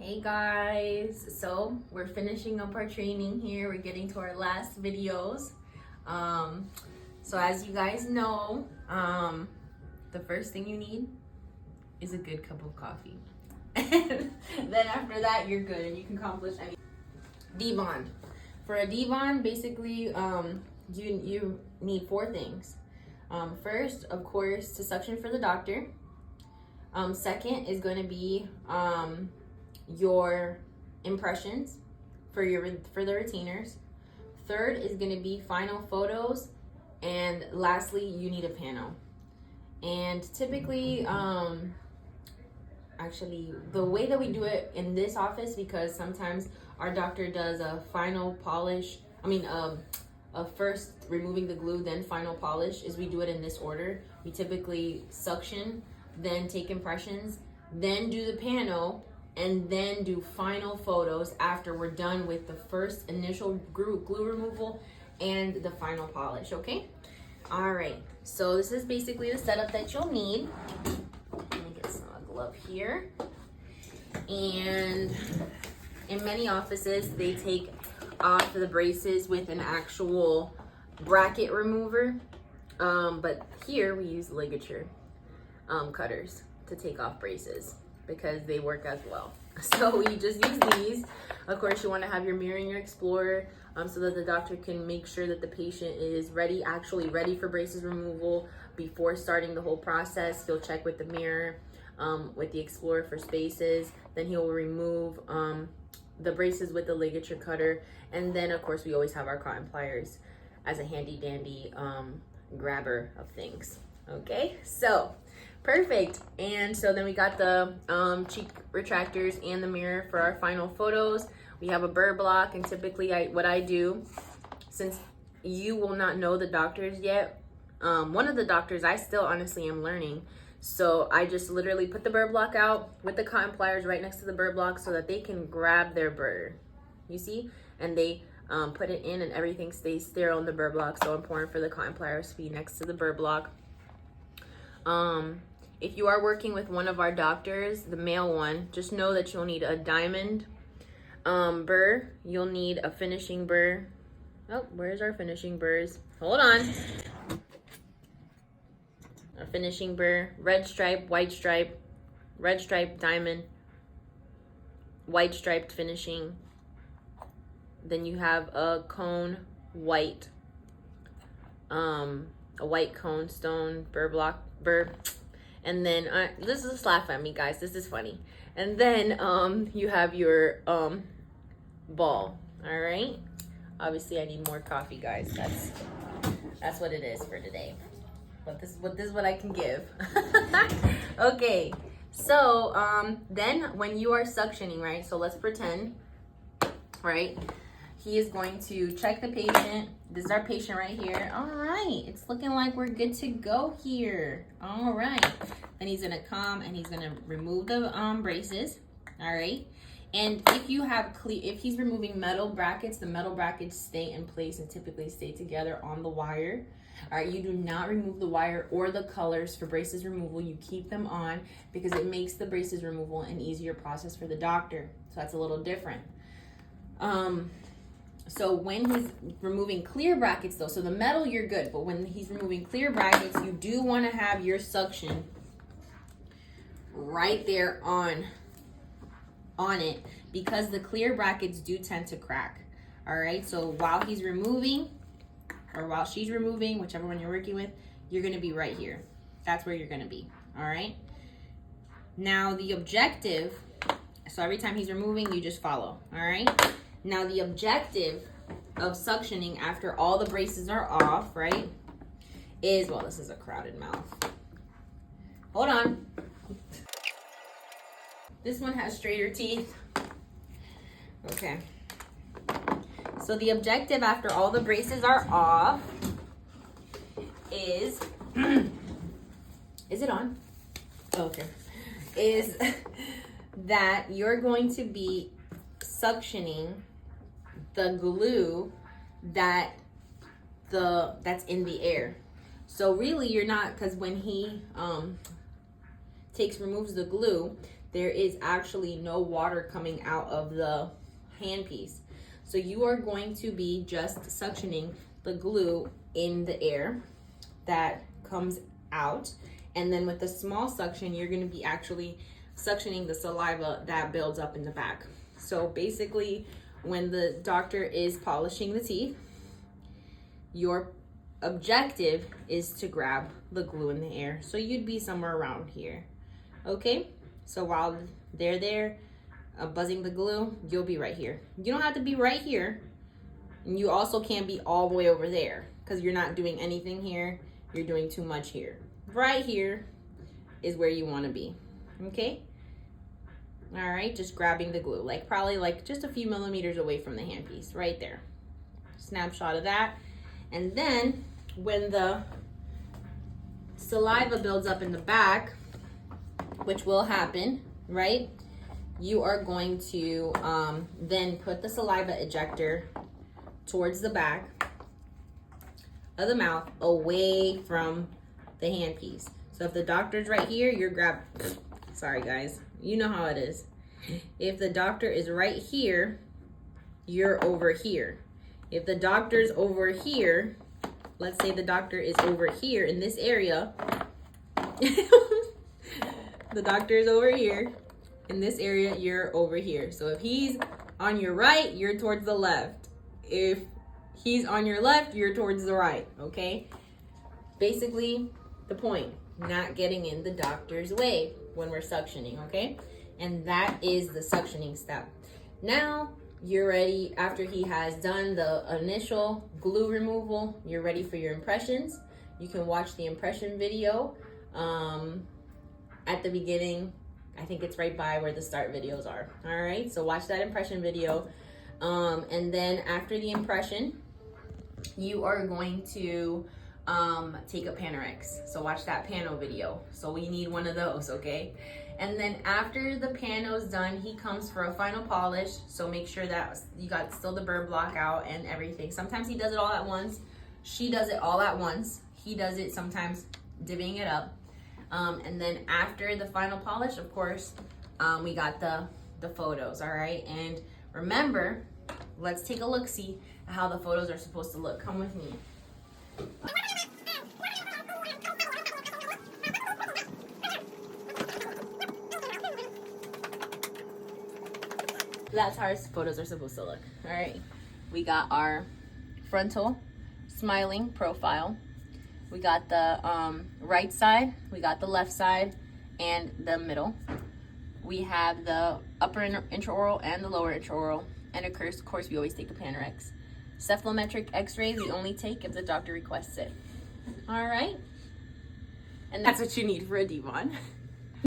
Hey guys, so we're finishing up our training here. We're getting to our last videos. So as you guys know, the first thing you need is a good cup of coffee. And then after that, you're good and you can accomplish any. Debond. For a debond, basically, you need four things. First, of course, to suction for the doctor. Second is going to be your impressions for the retainers. Third is going to be final photos, and lastly you need a panel. And typically actually the way that we do it in this office, because sometimes our doctor does a final polish, a first removing the glue then final polish, is we do it in this order. We typically suction, then take impressions, then do the panel, and then do final photos after we're done with the first initial glue removal and the final polish. Okay, all right, so this is basically the setup that you'll need. Let me get some glove here. And in many offices they take off the braces with an actual bracket remover, but here we use ligature cutters to take off braces because they work as well. So we just use these. Of course, you want to have your mirror and your Explorer so that the doctor can make sure that the patient is actually ready for braces removal before starting the whole process. He'll check with the mirror, with the Explorer for spaces. Then he'll remove the braces with the ligature cutter. And then, of course, we always have our cotton pliers as a handy dandy grabber of things. Okay, so perfect. And so then we got the cheek retractors and the mirror for our final photos. We have a burr block, and typically what I do, since you will not know the doctors yet, one of the doctors I still honestly am learning, so I just literally put the burr block out with the cotton pliers right next to the burr block so that they can grab their burr, you see, and they put it in and everything stays sterile in the burr block. So important for the cotton pliers to be next to the burr block. If you are working with one of our doctors, the male one, just know that you'll need a diamond burr. You'll need a finishing burr. Oh, where's our finishing burrs? Hold on. A finishing burr, red stripe, red stripe, diamond, white striped finishing. Then you have a cone white, a white cone stone burr. And then this is a laugh at me, guys, this is funny. And then you have your ball. All right, obviously I need more coffee, guys. That's what it is for today, but this is what I can give. Okay, so then when you are suctioning, right, so let's pretend, right, he is going to check the patient. This is our patient right here. All right, it's looking like we're good to go here. All right, then he's gonna come and he's gonna remove the braces. All right, and if he's removing metal brackets, the metal brackets stay in place and typically stay together on the wire. All right, you do not remove the wire or the colors for braces removal. You keep them on because it makes the braces removal an easier process for the doctor. So that's a little different. So when he's removing clear brackets though, so the metal you're good, but when he's removing clear brackets, you do want to have your suction right there on it, because the clear brackets do tend to crack. All right, so while he's removing, or while she's removing, whichever one you're working with, you're going to be right here. That's where you're going to be. All right, now the objective, so every time he's removing, you just follow. All right, now the objective of suctioning after all the braces are off, right, is, well, this is a crowded mouth. Hold on. This one has straighter teeth. Okay. So the objective after all the braces are off is, is it on? Oh, okay. Is that you're going to be suctioning the glue that's in the air. So really you're not, because when he removes the glue, there is actually no water coming out of the handpiece. So you are going to be just suctioning the glue in the air that comes out. And then with the small suction, you're going to be actually suctioning the saliva that builds up in the back. So basically, when the doctor is polishing the teeth, your objective is to grab the glue in the air. So you'd be somewhere around here. Okay? So while they're there buzzing the glue, you'll be right here. You don't have to be right here. And you also can't be all the way over there because you're not doing anything here. You're doing too much here. Right here is where you want to be. Okay? All right, just grabbing the glue, like probably like just a few millimeters away from the handpiece, right there. Snapshot of that. And then when the saliva builds up in the back, which will happen, right? You are going to then put the saliva ejector towards the back of the mouth, away from the handpiece. So if the doctor's right here, you're sorry guys, you know how it is. If the doctor is right here, you're over here. If the doctor's over here, let's say the doctor is over here in this area, the doctor is over here. In this area, you're over here. So if he's on your right, you're towards the left. If he's on your left, you're towards the right, okay? Basically, the point, not getting in the doctor's way when we're suctioning, okay? And that is the suctioning step. Now, you're ready, after he has done the initial glue removal, you're ready for your impressions. You can watch the impression video at the beginning. I think it's right by where the start videos are. All right, so watch that impression video. And then after the impression, you are going to take a Panorex. So watch that pano video. So we need one of those, okay? And then after the pano's done, he comes for a final polish. So make sure that you got still the burr block out and everything. Sometimes he does it all at once. She does it all at once. He does it sometimes divvying it up. And then after the final polish, of course, we got the photos, all right? And remember, let's take a look-see at how the photos are supposed to look. Come with me. That's how our photos are supposed to look, all right? We got our frontal smiling profile. We got the right side, we got the left side, and the middle. We have the upper intraoral and the lower intraoral. And of course, we always take a Panorex. Cephalometric x-rays we only take if the doctor requests it. All right? And that's what you need for a Debond.